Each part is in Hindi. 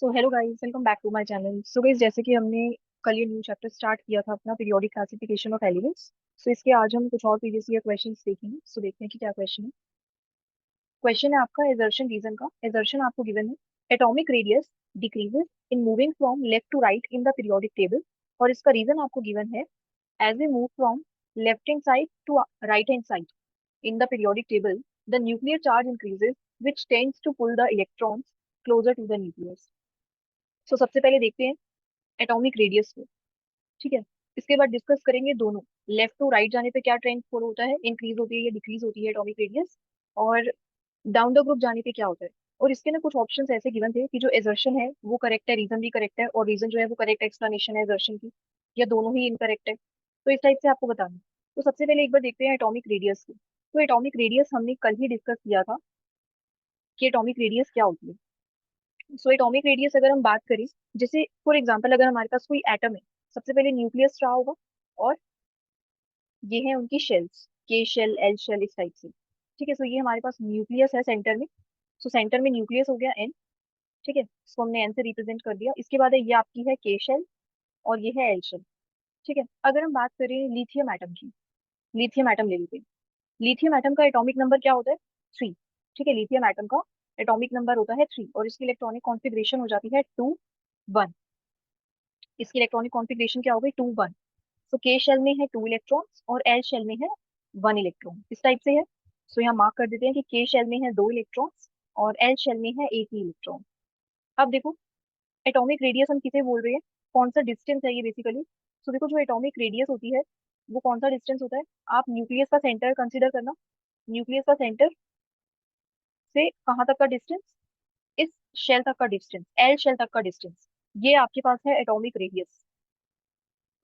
So hello guys, welcome back to my channel. So guys, जैसे कि हमने कल ये न्यू चैप्टर स्टार्ट किया था अपना पीरियोडिक क्लासिफिकेशन ऑफ एलिमेंट्स। सो इसके आज हम कुछ और प्रीवियस ईयर क्वेश्चंस देखेंगे। सो देखते हैं कि क्या क्वेश्चन है। क्वेश्चन है आपका एजर्शन रीजन का। एजर्शन आपको गिवन है, atomic radius decreases in moving from left to right in the periodic table. और इसका रीजन आपको गिवन है, as we move from left hand side to right hand side in the periodic table, the nuclear charge increases, which tends to pull the electrons closer to the nucleus. So सबसे पहले देखते हैं एटॉमिक रेडियस को। ठीक है, इसके बाद डिस्कस करेंगे दोनों, लेफ्ट टू राइट जाने पे क्या ट्रेंड फॉलो होता है, इंक्रीज होती है या डिक्रीज होती है एटॉमिक रेडियस, और डाउन द ग्रुप जाने पे क्या होता है। और इसके ना कुछ ऑप्शंस ऐसे गिवन थे कि जो एजर्शन है वो करेक्ट है, रीजन भी करेक्ट है, और रीजन जो है वो करेक्ट एक्सप्लेनेशन है एजर्शन की, या दोनों ही इनकरेक्ट है। तो इस टाइप से आपको बताना है। तो सबसे पहले एक बार देखते हैं एटॉमिक रेडियस को। तो एटॉमिक रेडियस हमने कल ही डिस्कस किया था कि एटॉमिक रेडियस क्या होती है। सो एटॉमिक रेडियस अगर हम बात करें, जैसे फॉर एग्जांपल अगर हमारे पास कोई एटम है, सबसे पहले न्यूक्लियस रहा होगा, और ये है उनकी शेल्स, के शेल, एल शेल, इस टाइप से। ठीक है, सो ये हमारे पास न्यूक्लियस है सेंटर में। सो सेंटर में न्यूक्लियस हो गया एन। ठीक है, इसको हमने एन से रिप्रेजेंट कर दिया। इसके बाद है ये आपकी है के शेल, और ये है एल शेल। ठीक है, अगर हम बात करें लिथियम एटम की, लिथियम एटम ले लेते हैं। लिथियम एटम का एटॉमिक नंबर क्या होता है? 3। ठीक है, लिथियम एटम का एटॉमिक नंबर होता है 3, और इसकी इलेक्ट्रॉनिक कॉन्फ़िगरेशन हो जाती है 2 1। इसकी इलेक्ट्रॉनिक कॉन्फ़िगरेशन क्या हो गई? 2 1। तो के शेल में है 2 इलेक्ट्रॉन्स और एल शेल में है 1 इलेक्ट्रॉन, इस टाइप से है। सो यहाँ मार्क कर देते हैं कि के शेल में है 2 इलेक्ट्रॉन्स और एल शेल में है एक ही इलेक्ट्रॉन। अब देखो, एटॉमिक रेडियस हम किसे बोल रहे हैं, कौन सा डिस्टेंस है ये बेसिकली। तो देखो, जो एटॉमिक रेडियस होती है वो कौन सा डिस्टेंस होता है, आप न्यूक्लियस का सेंटर कंसिडर करना। न्यूक्लियस का सेंटर से कहाँ तक का डिस्टेंस, इस शेल तक का डिस्टेंस, एल शेल तक का डिस्टेंस, ये आपके पास है एटॉमिक रेडियस।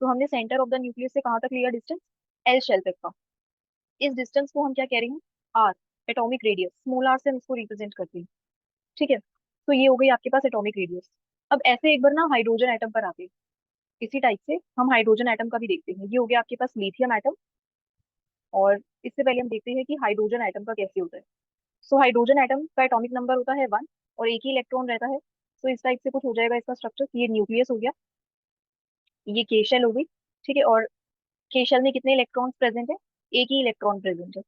तो हमने सेंटर ऑफ द न्यूक्लियस से कहाँ तक लिया डिस्टेंस, एल शेल तक का। इस डिस्टेंस को हम क्या कह रहे हैं, r, atomic radius, small r से हम इसको रिप्रेजेंट करते हैं। ठीक है, तो ये हो गई आपके पास एटॉमिक रेडियस। अब ऐसे एक बार ना हाइड्रोजन एटम पर आते हैं, इसी टाइप से हम हाइड्रोजन एटम का भी देखते हैं। ये हो गया आपके पास लिथियम एटम, और इससे पहले हम देखते हैं कि हाइड्रोजन एटम का कैसे होता है। सो हाइड्रोजन एटम का एटॉमिक नंबर होता है 1, और एक ही इलेक्ट्रॉन रहता है। तो इस टाइप से कुछ हो जाएगा इसका स्ट्रक्चर। ये न्यूक्लियस हो गया, ये के शेल हो गई। ठीक है, और के शेल में कितने इलेक्ट्रॉन्स प्रेजेंट है? एक ही इलेक्ट्रॉन प्रेजेंट है।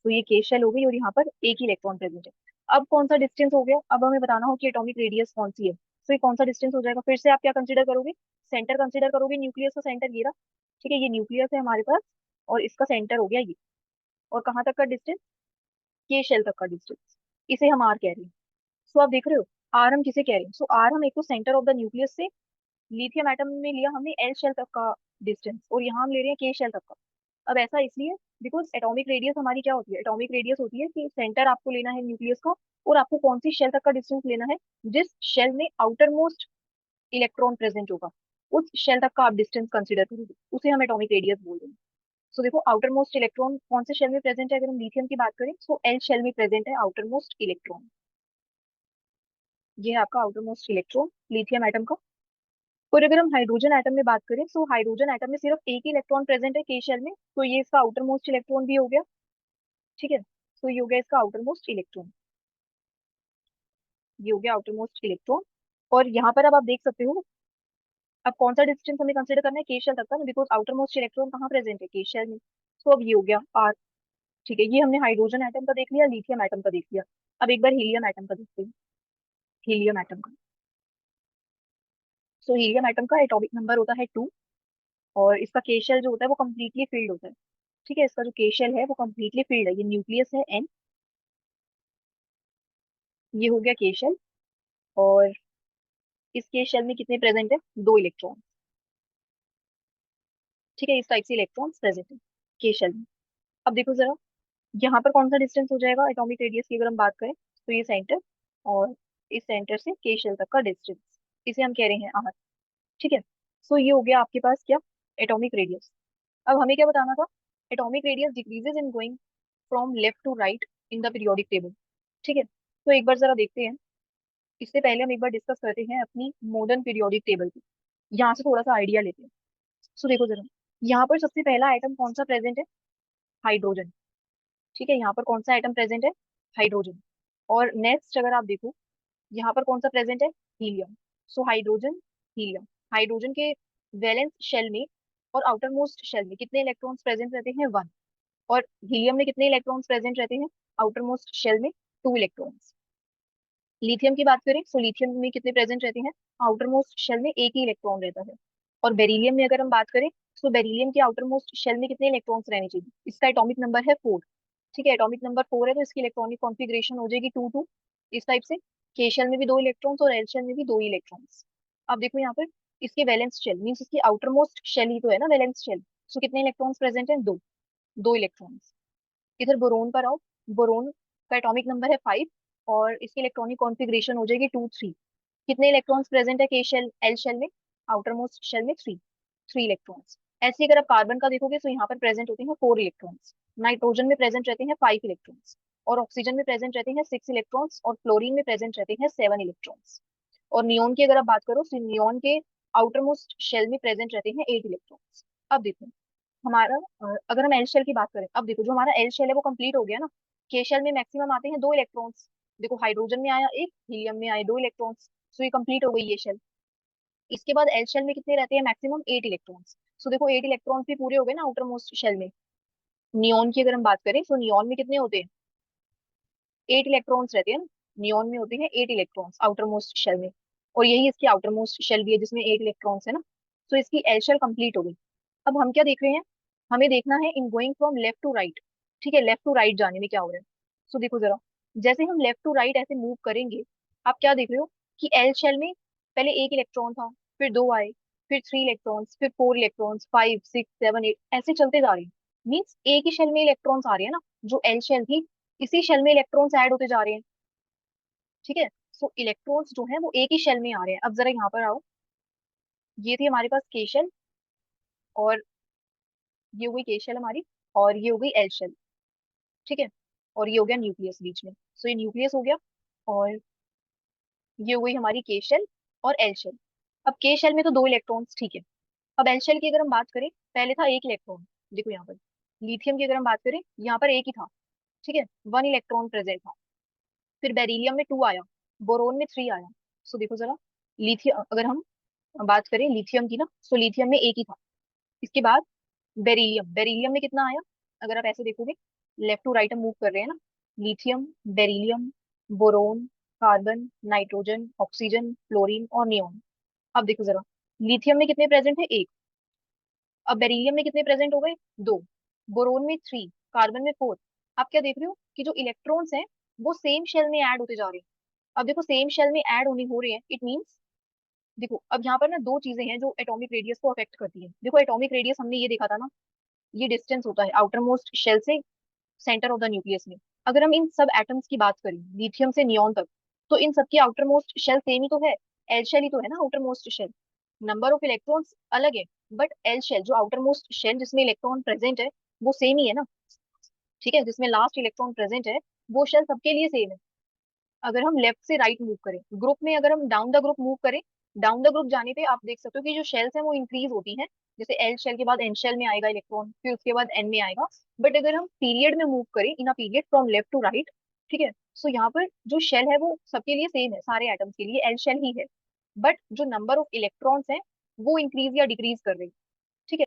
तो ये के शेल हो गई, और यहाँ पर एक ही इलेक्ट्रॉन प्रेजेंट है। अब कौन सा डिस्टेंस हो गया, अब हमें बताना हो कि एटॉमिक रेडियस कौन सी है। तो ये कौन सा डिस्टेंस हो जाएगा, फिर से आप क्या कंसीडर करोगे, सेंटर कंसीडर करोगे। न्यूक्लियस का सेंटर ये रहा। ठीक है, ये न्यूक्लियस है हमारे पास, और इसका सेंटर हो गया ये। और कहाँ तक का डिस्टेंस, के शेल तक का डिस्टेंस, इसे हम आर कह रहे हैं। सो आप देख रहे हो, आर हम किसे कह रहे हैं। सो आर हम एक तो सेंटर ऑफ द न्यूक्लियस से, लिथियम एटम में लिया हमने एल शेल तक का डिस्टेंस, और यहाँ हम ले रहे हैं के शेल तक का। अब ऐसा इसलिए बिकॉज एटॉमिक रेडियस हमारी क्या होती है, एटॉमिक रेडियस होती है कि सेंटर आपको लेना है न्यूक्लियस का, और आपको कौन सी शेल तक का डिस्टेंस लेना है, जिस शेल में आउटर मोस्ट इलेक्ट्रॉन प्रेजेंट होगा, उस शेल तक का आप डिस्टेंस कंसिडर करोगे, उसे हम एटॉमिक रेडियस बोल रहे हैं। सो देखो, आउटर मोस्ट इलेक्ट्रॉन कौन से शेल में प्रेजेंट है, अगर हम लिथियम की बात करें तो एल शेल में प्रेजेंट है आउटर मोस्ट इलेक्ट्रॉन। ये है आपका outer most electron lithium atom का। और अगर हम हाइड्रोजन एटम में बात करें, तो हाइड्रोजन एटम में सिर्फ एक ही इलेक्ट्रॉन प्रेजेंट है के शेल में, तो ये इसका आउटर मोस्ट इलेक्ट्रॉन भी हो गया। ठीक है, तो ये हो गया इसका आउटर मोस्ट इलेक्ट्रॉन, ये हो गया आउटर मोस्ट इलेक्ट्रॉन। और यहाँ पर अब आप देख सकते हो, अब कौन सा डिस्टेंस हमें कंसिडर करना है, के शेल तक का ना, बिकॉज आउटर मोस्ट इलेक्ट्रॉन कहाँ प्रेजेंट है, के शेल में। तो अब ये हो गया आर। ठीक है, ये हमने हाइड्रोजन एटम का देख लिया, लिथियम एटम का देख लिया। अब एक बार हीलियम एटम का देखते हैं। हीलियम एटम का, सो हीलियम एटम का एटॉमिक नंबर होता है 2, और इसका के शेल जो होता है वो कम्प्लीटली फिल्ड होता है। ठीक है, इसका जो के शेल है वो कम्प्लीटली फिल्ड है। ये न्यूक्लियस है एन, ये हो गया के शेल, और इस के शेल में कितने प्रेजेंट है, 2 इलेक्ट्रॉन। ठीक है, इस टाइप से इलेक्ट्रॉन्स प्रेजेंट है के शेल में। अब देखो जरा, यहाँ पर कौन सा डिस्टेंस हो जाएगा एटॉमिक रेडियस की अगर हम बात करें, तो ये सेंटर, और इस सेंटर से के शेल तक का डिस्टेंस, इसे हम कह रहे हैं आर। ठीक है, सो ये हो गया आपके पास क्या, एटॉमिक रेडियस। अब हमें क्या बताना था, atomic radius decreases in going from left to right in the periodic table. ठीक है, तो एक बार जरा देखते हैं। इससे पहले हम एक बार डिस्कस करते हैं अपनी मॉडर्न पीरियोडिक टेबल की, यहाँ से थोड़ा सा आइडिया लेते हैं। सो देखो जरा, यहाँ पर सबसे पहला आइटम कौन सा प्रेजेंट है, हाइड्रोजन। ठीक है, यहाँ पर कौन सा आइटम प्रेजेंट है, हाइड्रोजन। और नेक्स्ट अगर आप देखो, यहाँ पर कौन सा प्रेजेंट है? Helium. So hydrogen, helium. Hydrogen के वैलेंस शेल में और आउटर मोस्ट शेल में कितने इलेक्ट्रॉन्स प्रेजेंट रहते हैं? 1। और हीलियम में कितने इलेक्ट्रॉन्स प्रेजेंट रहते हैं आउटर मोस्ट शेल में? 2 इलेक्ट्रॉन्स। लिथियम की बात करें तो लिथियम में कितने प्रेजेंट रहते हैं? आउटर मोस्ट शेल में एक ही इलेक्ट्रॉन रहता है। और बेरिलियम में अगर हम बात करें तो बेरिलियम के आउटर मोस्ट शेल में कितने इलेक्ट्रॉन्स रहने चाहिए? इसका एटॉमिक नंबर है 4। ठीक है, एटॉमिक नंबर 4 है तो इसकी इलेक्ट्रॉनिक कॉन्फ़िगरेशन हो जाएगी 2 2। इस टाइप से के शेल में भी 2 इलेक्ट्रॉन्स और एल शेल में भी 2 इलेक्ट्रॉन्स। अब देखो यहाँ पर इसके वैलेंस शेल मीन्स इसकी आउटर मोस्ट शेल ही तो है ना वैलेंस शेल। सो कितने इलेक्ट्रॉन्स प्रेजेंट हैं? 2। 2 इलेक्ट्रॉन्स। इधर बोरोन पर आओ। बोरोन का एटॉमिक नंबर है 5 और इसकी इलेक्ट्रॉनिक कॉन्फ़िगरेशन हो जाएगी 2 3। कितने इलेक्ट्रॉन्स प्रेजेंट है के शेल एल शेल में? आउटर मोस्ट शेल में 3। 3 इलेक्ट्रॉन्स। ऐसे ही अगर आप कार्बन का देखोगे तो यहाँ पर प्रेजेंट होते हैं 4 इलेक्ट्रॉन्स। नाइट्रोजन में प्रेजेंट रहते हैं 5 इलेक्ट्रॉन्स और ऑक्सीजन में प्रेजेंट रहते हैं 6 इलेक्ट्रॉन्स और फ्लोरीन में प्रेजेंट रहते हैं 7 इलेक्ट्रॉन्स। और नियोन की अगर आप बात करो तो नियोन के आउटर मोस्ट शेल में प्रेजेंट रहते हैं 8 इलेक्ट्रॉन्स। अब देखो हमारा अगर हम एल शेल की बात करें, अब देखो जो हमारा एल शेल है वो कंप्लीट हो गया ना। के शेल में मैक्सिमम आते हैं 2 इलेक्ट्रॉन्स। देखो हाइड्रोजन में आया 1, हीलियम में आए 2 इलेक्ट्रॉन्स। सो ये कंप्लीट हो गई ये शेल। इसके बाद एल शेल में कितने रहते हैं? Maximum 8 electrons. सो देखो 8 इलेक्ट्रॉन्स भी पूरे हो गए ना आउटर मोस्ट शेल में। नियोन की अगर हम बात करें तो नियोन में कितने होते हैं? 8 इलेक्ट्रॉन्स रहते हैं ना। नियोन में होते हैं 8 इलेक्ट्रॉन्स आउटर मोस्ट शेल में। और यही इसकी आउटर मोस्ट शेल भी है जिसमें 8 इलेक्ट्रॉन्स है ना। तो इसकी एल शेल कंप्लीट हो गई। अब हम क्या देख रहे हैं? हमें देखना है in going from left to right. ठीक है, लेफ्ट टू राइट जाने में क्या हो रहा है। सो देखो जरा, जैसे हम लेफ्ट टू राइट ऐसे मूव करेंगे, आप क्या देख रहे हो कि एल शेल में पहले 1 इलेक्ट्रॉन था, फिर 2 आए, फिर 3 इलेक्ट्रॉन्स, फिर 4 इलेक्ट्रॉन्स, 5 6 7 8 ऐसे चलते जा रहे हैं। मीन्स एक ही शेल में इलेक्ट्रॉन्स आ रहे हैं ना। जो एल शेल थी इसी शेल में इलेक्ट्रॉन्स ऐड होते जा रहे हैं। ठीक है, सो इलेक्ट्रॉन्स जो है वो एक ही शेल में आ रहे हैं। अब जरा यहाँ पर आओ। ये थी हमारे पास के शेल और ये हो गई के शेल हमारी और ये हो गई एल शेल। ठीक है, और ये हो गया न्यूक्लियस बीच में। सो ये न्यूक्लियस हो गया और ये हो गई हमारी के शेल और एल शेल। अब के शेल में तो 2 इलेक्ट्रॉन्स, ठीक है। अब एल शेल की अगर हम बात करें, पहले था 1 इलेक्ट्रॉन। देखो यहाँ पर लिथियम की अगर हम बात करें, यहाँ पर एक ही था। ठीक है, 1 इलेक्ट्रॉन प्रेजेंट था। फिर बेरिलियम में 2 आया, बोरोन में 3 आया। सो देखो जरा, लिथियम अगर हम बात करें लिथियम की ना, सो लिथियम में एक ही था। इसके बाद बेरिलियम, बेरिलियम में कितना आया? अगर आप ऐसे देखोगे लेफ्ट टू राइट हम मूव कर रहे हैं ना। Lithium, beryllium, boron, carbon, nitrogen, oxygen, fluorine और नियोन। अब देखो जरा, लिथियम में कितने प्रेजेंट है? एक। अब बेरिलियम में कितने प्रेजेंट हो गए? 2। बोरोन में 3, कार्बन में 4। आप क्या देख रहे हो कि जो इलेक्ट्रॉन्स हैं वो सेम शेल में ऐड होते जा रहे हैं। अब देखो सेम शेल में ऐड होने हो रहे हैं, इट मीन्स देखो अब यहाँ पर ना 2 चीजें हैं जो एटॉमिक रेडियस को अफेक्ट करती हैं। देखो एटॉमिक रेडियस हमने ये देखा था ना, ये डिस्टेंस होता है आउटर मोस्ट शेल से सेंटर ऑफ द न्यूक्लियस में। अगर हम इन सब एटम्स की बात करें लिथियम से नियोन तक, तो इन सबकी आउटर मोस्ट शेल सेम ही तो है। एल शेल ही तो है ना outermost shell. Number of electrons अलग है, बट एल शेल जो आउटर मोस्ट शेल जिसमें इलेक्ट्रॉन प्रेजेंट है वो सेम ही है ना। ठीक है, जिसमें लास्ट इलेक्ट्रॉन प्रेजेंट है वो शेल सबके लिए सेम है। अगर हम लेफ्ट से राइट मूव करें ग्रुप में, अगर हम डाउन द ग्रुप मूव करें, डाउन द ग्रुप जाने पे आप देख सकते हो कि जो शेल्स हैं वो इंक्रीज होती हैं। जैसे एल शेल के बाद एन शेल में आएगा इलेक्ट्रॉन, फिर उसके बाद एन में आएगा। बट अगर हम पीरियड में मूव करें in a period from left to right, ठीक है, सो यहाँ पर जो शेल है वो सबके लिए सेम है, सारे एटम्स के लिए एल शेल ही है। बट जो नंबर ऑफ इलेक्ट्रॉन्स है वो इंक्रीज या डिक्रीज कर रही है। ठीक है।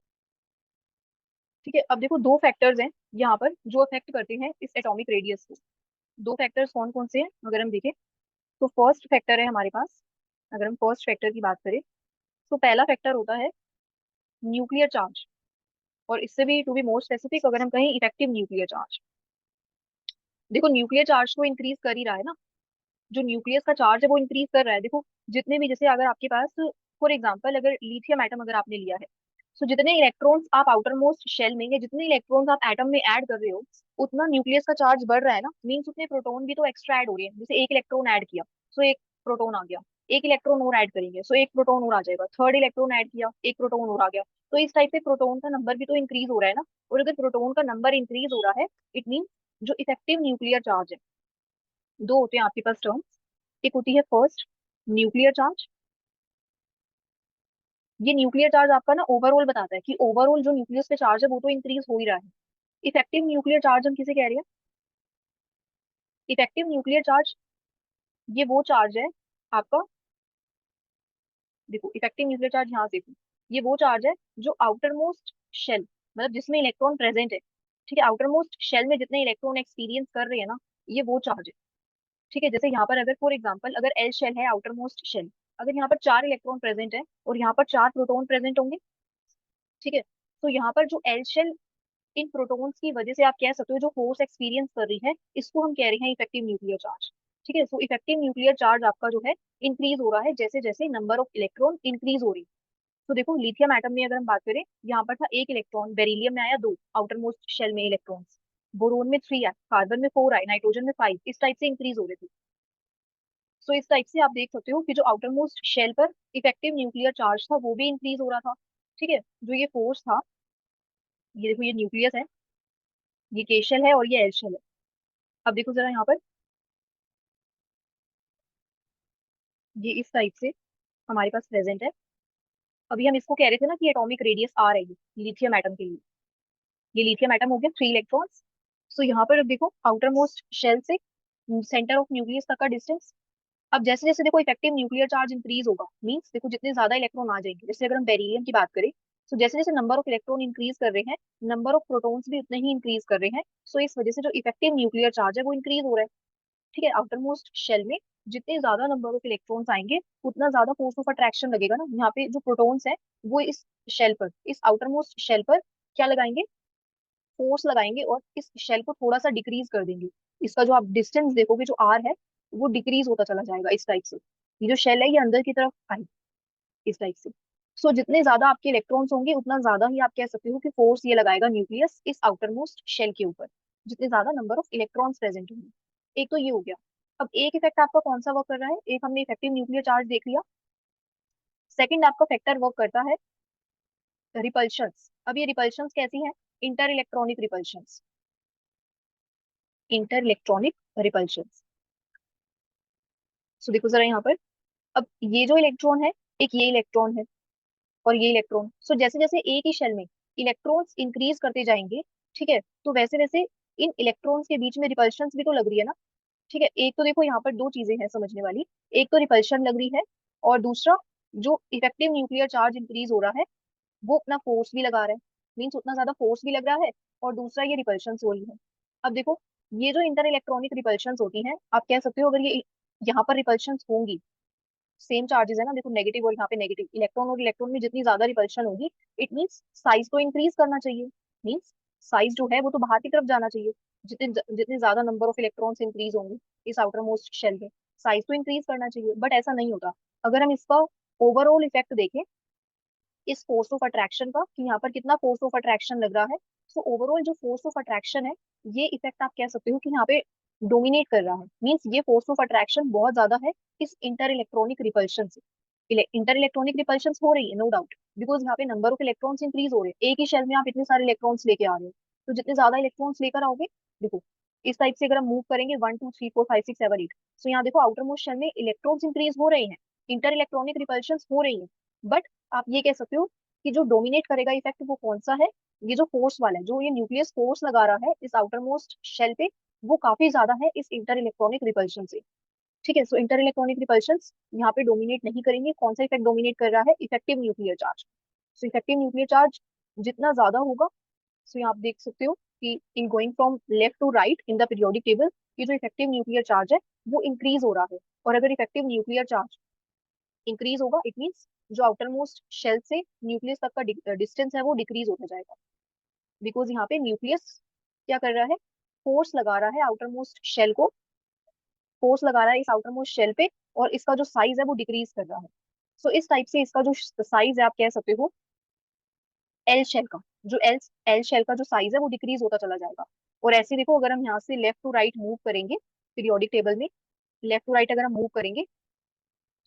ठीक है, अब देखो 2 फैक्टर्स हैं यहाँ पर जो अफेक्ट करते हैं इस एटॉमिक रेडियस को। 2 फैक्टर्स कौन कौन से हैं अगर हम देखें, तो फर्स्ट फैक्टर है हमारे पास। अगर हम फर्स्ट फैक्टर की बात करें तो पहला फैक्टर होता है न्यूक्लियर चार्ज। और इससे भी टू बी मोर स्पेसिफिक अगर हम कहें इफेक्टिव न्यूक्लियर चार्ज। देखो न्यूक्लियर चार्ज तो इंक्रीज कर ही रहा है ना। जो न्यूक्लियस का चार्ज है वो इंक्रीज कर रहा है। देखो जितने भी, जैसे अगर आपके पास फॉर एग्जांपल अगर लिथियम एटम अगर आपने लिया है, तो जितने इलेक्ट्रॉन्स आप आउटर मोस्ट शेल में या जितने इलेक्ट्रॉन्स आप एटम में ऐड कर रहे हो उतना न्यूक्लियस का चार्ज बढ़ रहा है ना। मीन्स उतने प्रोटॉन भी तो एक्स्ट्रा ऐड हो रहे हैं। जैसे 1 इलेक्ट्रॉन ऐड किया सो 1 प्रोटॉन आ गया, 1 इलेक्ट्रॉन और ऐड करेंगे सो 1 प्रोटॉन और आ जाएगा, थर्ड इलेक्ट्रॉन ऐड किया 1 प्रोटॉन और आ गया। तो इस टाइप से प्रोटॉन का नंबर भी तो इंक्रीज हो रहा है ना। और अगर प्रोटॉन का नंबर इंक्रीज हो रहा है इट मीन जो इफेक्टिव न्यूक्लियर चार्ज है, 2 होते हैं आपके पास टर्म्स। एक होती है फर्स्ट न्यूक्लियर चार्ज। ये न्यूक्लियर चार्ज आपका ना ओवरऑल बताता है कि ओवरऑल जो न्यूक्लियस पे चार्ज है वो तो इंक्रीज हो ही रहा है। इफेक्टिव न्यूक्लियर चार्ज हम किसे कह रहे हैं? इफेक्टिव न्यूक्लियर चार्ज ये वो चार्ज है आपका, देखो इफेक्टिव न्यूक्लियर चार्ज यहाँ से देखो, ये वो चार्ज है जो आउटर मोस्ट शेल, मतलब जिसमें इलेक्ट्रॉन प्रेजेंट है, ठीक है, आउटर मोस्ट शेल में जितने इलेक्ट्रॉन एक्सपीरियंस कर रहे हैं ना, ये वो चार्ज है। ठीक है, जैसे यहाँ पर अगर फॉर एग्जांपल अगर एल शेल है, आउटर मोस्ट शेल, अगर यहाँ पर 4 इलेक्ट्रॉन प्रेजेंट है और यहाँ पर 4 प्रोटॉन प्रेजेंट होंगे, ठीक है, तो यहाँ पर जो एल शेल इन प्रोटॉन्स की वजह से आप कह सकते हो जो फोर्स एक्सपीरियंस कर रही है, इसको हम कह रहे हैं इफेक्टिव न्यूक्लियर चार्ज। ठीक है, सो इफेक्टिव न्यूक्लियर चार्ज आपका जो है इंक्रीज हो रहा है जैसे जैसे नंबर ऑफ इलेक्ट्रॉन इंक्रीज हो रही है। तो देखो लिथियम एटम में अगर हम बात करें, यहाँ पर था 1 इलेक्ट्रॉन, बेरिलियम में आया 2 आउटर मोस्ट शेल में इलेक्ट्रॉन्स, बोरोन में 3 आए, कार्बन में 4 आए, नाइट्रोजन में 5, इस टाइप से इंक्रीज हो रहे थे। सो इस टाइप से आप देख सकते हो कि जो आउटर मोस्ट शेल पर इफेक्टिव न्यूक्लियर चार्ज था वो भी इंक्रीज हो रहा था। ठीक है, जो ये फोर्स था, ये देखो ये न्यूक्लियस है, ये के शेल है और ये एल शेल है। अब देखो जरा यहाँ पर, ये इस टाइप से हमारे पास प्रेजेंट है। अभी हम इसको कह रहे थे ना कि एटॉमिक रेडियस आ रही है लिथियम एटम के लिए, ये लिथियम एटम हो गया 3 इलेक्ट्रॉन्स। सो यहाँ पर अब देखो आउटर मोस्ट शेल से सेंटर ऑफ न्यूक्लियस तक का डिस्टेंस। अब जैसे जैसे देखो इफेक्टिव न्यूक्लियर चार्ज इंक्रीज होगा, मींस देखो जितने ज्यादा इलेक्ट्रॉन आ जाएंगे, जैसे अगर हम बेरिलियम की बात करें, तो जैसे जैसे नंबर ऑफ इलेक्ट्रॉन इंक्रीज कर रहे हैं, नंबर ऑफ प्रोटॉन्स भी उतने ही इंक्रीज कर रहे हैं। सो इस वजह से जो इफेक्टिव न्यूक्लियर चार्ज है वो इंक्रीज हो रहा है। ठीक है, आउटर मोस्ट शेल में जितने ज्यादा नंबर ऑफ इलेक्ट्रॉन्स आएंगे, उतना ज्यादा फोर्स ऑफ अट्रैक्शन लगेगा ना, यहाँ पे जो प्रोटॉन्स है वो इस शेल पर, इस आउटर मोस्ट शेल पर क्या लगाएंगे, फोर्स लगाएंगे और इस शेल को थोड़ा सा डिक्रीज कर देंगे। इसका जो आप डिस्टेंस देखोगे जो आर है, वो डिक्रीज होता चला जाएगा इस टाइप से। ये जो शेल है ये अंदर की तरफ आए इस टाइप से। सो जितने ज्यादा आपके इलेक्ट्रॉन्स होंगे उतना ज्यादा ही आप कह सकते हो कि फोर्स ये लगाएगा न्यूक्लियस इस आउटर मोस्ट शेल के ऊपर, जितने ज्यादा नंबर ऑफ इलेक्ट्रॉन्स प्रेजेंट होंगे। एक तो ये हो गया। अब एक इफेक्ट आपका कौन सा वर्क कर रहा है, एक हमने इफेक्टिव न्यूक्लियर चार्ज देख लिया। सेकंड आपका फैक्टर वर्क करता है रिपल्शंस। अब ये रिपल्शंस कैसी है, inter electronic repulsions, inter electronic repulsions. So देखो जरा यहाँ पर, अब ये जो इलेक्ट्रॉन है, एक ये इलेक्ट्रॉन है और ये इलेक्ट्रॉन, सो जैसे जैसे एक ही शेल में इलेक्ट्रॉन्स इंक्रीज करते जाएंगे, ठीक है, तो वैसे वैसे इन इलेक्ट्रॉन्स के बीच में रिपल्शंस भी तो लग रही है ना। ठीक है, एक तो देखो यहाँ पर दो चीजें हैं समझने वाली, एक तो रिपल्शन लग रही है, और दूसरा जो इफेक्टिव न्यूक्लियर चार्ज इंक्रीज हो रहा है वो अपना फोर्स भी लगा रहा है, मीन्स उतना ज्यादा फोर्स भी लग रहा है, और दूसरा ये रिपल्शन हो रही है। अब देखो ये जो इंटर इलेक्ट्रॉनिक रिपल्शन होती हैं, आप कह सकते हो अगर ये यहाँ पर रिपल्शन होंगी, सेम चार्जेस है ना, देखो नेगेटिव और यहाँ पे नेगेटिव, इलेक्ट्रॉन और इलेक्ट्रॉन में जितनी ज्यादा रिपल्शन होगी, इट मीन्स साइज तो इंक्रीज करना चाहिए, मीन्स साइज जो है वो तो बाहर की तरफ जाना चाहिए। जितने जितने ज्यादा नंबर ऑफ इलेक्ट्रॉन्स इंक्रीज होंगे इस आउटर मोस्ट शेल में, साइज तो इंक्रीज करना चाहिए, बट ऐसा नहीं होता। अगर हम इसका ओवरऑल इफेक्ट देखें इस फोर्स ऑफ अट्रैक्शन का, कि यहाँ पर कितना फोर्स ऑफ अट्रैक्शन लग रहा है, सो ओवरऑल जो फोर्स ऑफ अट्रैक्शन है, ये इफेक्ट आप कह सकते हो कि यहाँ पे डोमिनेट कर रहा है, मीन्स ये फोर्स ऑफ अट्रैक्शन बहुत ज्यादा है इस इंटर इलेक्ट्रॉनिक रिपल्शन से। इंटर इलेक्ट्रॉनिक रिपल्शन हो रही है नो डाउट, बिकॉज यहाँ पे नंबर ऑफ इलेक्ट्रॉन्स इंक्रीज हो रहे हैं, एक ही शेल में आप इतने सारे इलेक्ट्रॉन्स लेके आ रहे हो, तो जितने ज्यादा इलेक्ट्रॉन्स लेकर आओगे, देखो इस टाइप से अगर हम मूव करेंगे 1 2 3 4 5 6 7 8, सो यहाँ देखो आउटर मोस्ट शेल में इलेक्ट्रॉन्स इंक्रीज हो रहे हैं, इंटर इलेक्ट्रॉनिक रिपल्शन हो रही है, बट आप ये कह सकते हो कि जो डोमिनेट करेगा इफेक्ट वो कौन सा है, ये जो फोर्स वाला है, जो ये न्यूक्लियस फोर्स लगा रहा है इस आउटर मोस्ट शेल पे, वो काफी ज्यादा है इस इंटर इलेक्ट्रॉनिक रिपल्शन से। ठीक है, सो इंटर इलेक्ट्रॉनिक रिपल्शन यहाँ पे डोमिनेट नहीं करेंगे, कौन सा इफेक्ट डोमिनेट कर रहा है, effective nuclear charge. So effective nuclear charge जितना ज्यादा होगा, सो यहाँ आप देख सकते हो कि in going from left to right in the periodic table, ये जो इफेक्टिव न्यूक्लियर चार्ज है वो इंक्रीज हो रहा है। और अगर इफेक्टिव न्यूक्लियर चार्ज इंक्रीज होगा, इट मीन्स जो आउटर मोस्ट शेल से न्यूक्लियस तक का डिस्टेंस है वो डिक्रीज होता जाएगा, बिकॉज यहाँ पे न्यूक्लियस क्या कर रहा है, फोर्स लगा रहा है आउटर मोस्ट शेल को, फोर्स लगा रहा है इस आउटर मोस्ट शेल पे, और इसका जो साइज है वो डिक्रीज कर रहा है। सो इस टाइप से इसका जो साइज है आप कह सकते हो एल शेल का, जो एल एल शेल का जो साइज है वो डिक्रीज होता चला जाएगा। और ऐसे देखो अगर हम यहाँ से लेफ्ट टू राइट मूव करेंगे पीरियोडिक टेबल में, लेफ्ट टू राइट अगर हम मूव करेंगे,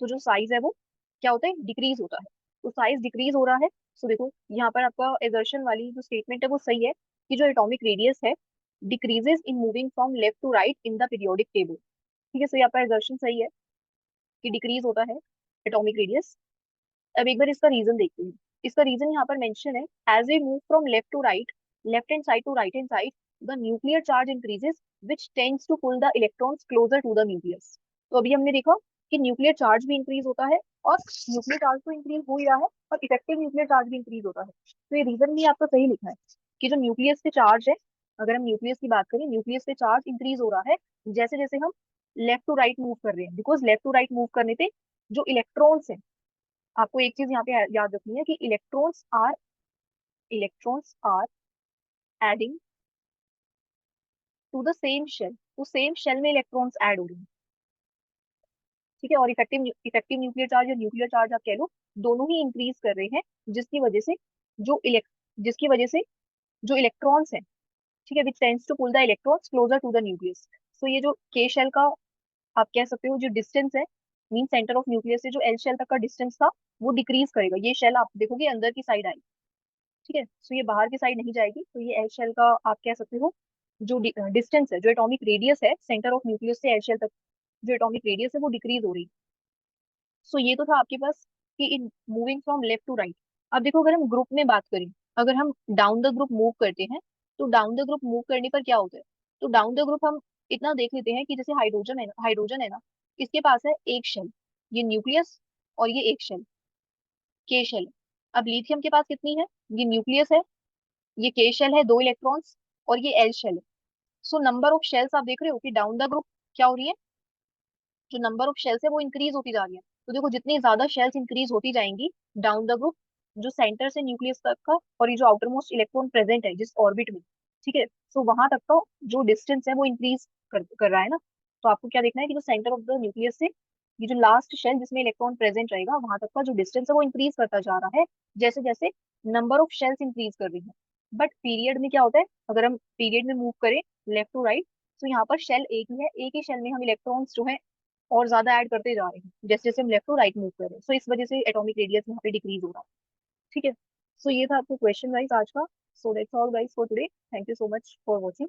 तो जो साइज है वो क्या होता है, डिक्रीज होता है, तो साइज डिक्रीज हो रहा है। सो देखो यहाँ पर आपका एजर्शन वाली जो स्टेटमेंट है वो सही है, कि जो एटॉमिक रेडियस है decreases in moving from left to right in the periodic table. ठीक है, सो यहाँ पर एजर्शन सही है कि डिक्रीज होता है एटॉमिक रेडियस। अब एक बार इसका रीजन देखते हैं। इसका रीजन यहाँ पर मेंशन है, as we move from left to right, left hand side to right hand side, the nuclear charge increases, which tends to pull the electrons closer to the nucleus। तो अभी हमने देखा कि न्यूक्लियर चार्ज भी इंक्रीज होता है, और न्यूक्लियर चार्ज तो इंक्रीज हो ही रहा है, और इफेक्टिव न्यूक्लियर चार्ज भी इंक्रीज होता है। तो ये रीजन भी आपका सही लिखा है कि जो न्यूक्लियस पे चार्ज है, अगर हम न्यूक्लियस की बात करें, न्यूक्लियस पे चार्ज इंक्रीज हो रहा है जैसे जैसे हम लेफ्ट टू राइट मूव कर रहे हैं, because left to right move करने पे जो इलेक्ट्रॉन्स है, आपको एक चीज यहाँ पे याद रखनी है कि electrons are adding to the same shell, तो सेम शेल में इलेक्ट्रॉन्स ऐड हो रहे हैं। ठीक है, और इफेक्टिव न्यूक्लियर चार्ज या न्यूक्लियर चार्ज आप कह लो, दोनों ही इंक्रीज कर रहे हैं, जिसकी वजह से जो इलेक्ट जिसकी वजह से जो इलेक्ट्रॉन्स है, ठीक है, which tends to pull the electrons closer to the nucleus. So ये जो के शेल का आप कह सकते हो जो डिस्टेंस है, मीन सेंटर ऑफ न्यूक्लियस से जो एल शेल तक का डिस्टेंस था, वो डिक्रीज करेगा। ये शेल आप देखोगे अंदर की साइड आई, ठीक है, सो ये बाहर की साइड नहीं जाएगी। तो ये एल शेल का आप कह सकते हो जो डिस्टेंस है, जो एटॉमिक रेडियस है सेंटर ऑफ न्यूक्लियस से एल शेल तक, जो एटॉमिक रेडियस है वो डिक्रीज हो रही है। सो ये तो था आपके पास कि in moving from left to right. अब देखो, अगर हम ग्रुप में बात करें, अगर हम डाउन द ग्रुप मूव करते हैं, तो डाउन द ग्रुप मूव करने पर क्या होता है? तो डाउन द ग्रुप हम इतना देख लेते हैं कि जैसे हाइड्रोजन है ना, इसके पास है एक शेल, ये न्यूक्लियस, और ये एक शेल, के शेल। अब लिथियम के पास कितनी है? ये न्यूक्लियस है, ये के शेल है, दो इलेक्ट्रॉन्स, और ये एल शेल है। सो नंबर ऑफ शेल्स आप देख रहे हो कि डाउन द ग्रुप क्या हो रही है, जो नंबर ऑफ शेल्स है वो इंक्रीज होती जा रही है। तो देखो, जितनी ज्यादा शेल्स इंक्रीज होती जाएंगी डाउन द ग्रुप, जो सेंटर से न्यूक्लियस तक का, और ये जो आउटर मोस्ट इलेक्ट्रॉन प्रेजेंट है जिस ऑर्बिट में, ठीक है, सो वहां तक का जो डिस्टेंस है वो इंक्रीज कर रहा है ना। तो आपको क्या देखना है कि जो सेंटर ऑफ द न्यूक्लियस से ये जो लास्ट शेल जिसमें इलेक्ट्रॉन प्रेजेंट रहेगा, वहां तक का जो डिस्टेंस है वो इंक्रीज करता जा रहा है, जैसे जैसे नंबर ऑफ शेल्स इंक्रीज कर रही है। बट पीरियड में क्या होता है, अगर हम पीरियड में मूव करें लेफ्ट टू राइट, तो यहाँ पर शेल एक ही है, एक ही शेल में हम इलेक्ट्रॉन्स जो है और ज्यादा ऐड करते जा रहे हैं जैसे जैसे हम लेफ्ट टू राइट मूव कर रहे हैं। सो इस वजह से एटॉमिक रेडियस यहाँ पे डिक्रीज हो रहा है। ठीक है, सो ये था आपको क्वेश्चन वाइज आज का। So that's all guys for today. Thank you so much for watching.